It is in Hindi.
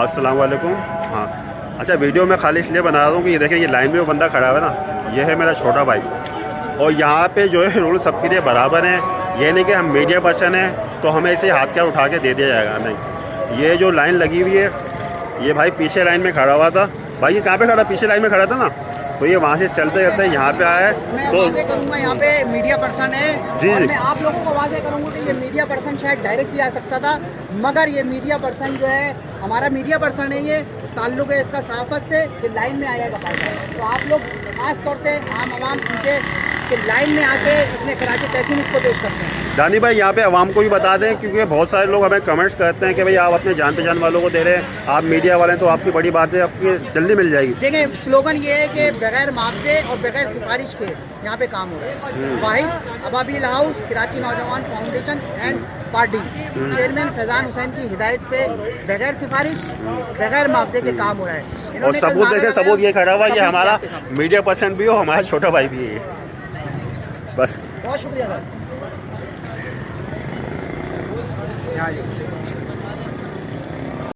अस्सलाम वालेकुम। हाँ, अच्छा वीडियो मैं खाली इसलिए बना रहा हूँ कि ये देखें, ये लाइन में वो बंदा खड़ा है ना, ये है मेरा छोटा भाई। और यहाँ पे जो है रूल सबके लिए बराबर हैं। ये नहीं कि हम मीडिया पर्सन हैं तो हमें इसे हाथ क्या उठा के दे दिया जाएगा, नहीं। ये जो लाइन लगी हुई है, ये भाई पीछे लाइन में खड़ा हुआ था। भाई ये कहाँ पे खड़ा, पीछे लाइन में खड़ा था ना, तो ये वहाँ से चलते चलते यहाँ पे आया मैं तो वादे करूंगा यहाँ पे मीडिया पर्सन है। जी और जी। मैं आप लोगों को वादे करूंगा कि ये मीडिया पर्सन शायद डायरेक्ट भी आ सकता था, मगर ये मीडिया पर्सन जो है हमारा मीडिया पर्सन है, ये ताल्लुक है इसका सहाफत से, ये लाइन में आया बताया। तो आप लोग खास तौर से आम आवाम सीखे कि लाइन में आके इसने खराज तहसीन इसको पेश करते हैं। दानी भाई यहाँ पे आवाम को भी बता दें, क्योंकि बहुत सारे लोग हमें कमेंट्स करते हैं कि भाई आप अपने जान पहचान वालों को दे रहे हैं, आप मीडिया वाले हैं तो आपकी बड़ी बात है, आपकी जल्दी मिल जाएगी। देखें, स्लोगन ये है कि बगैर मुआवजे और बगैर सिफारिश के यहाँ पे काम हो रहा है। वाहिद अबाबिल हाउस कराची नौजवान foundation and party chairman Faizan Hussain की हिदायत पे बगैर सिफारिश बगैर मुआवजे के काम हो रहा है। और सबूत देखें, सबूत ये खड़ा हुआ, ये हमारा मीडिया पर्सन भी हो, हमारा छोटा भाई भी है। बस बहुत शुक्रिया सर।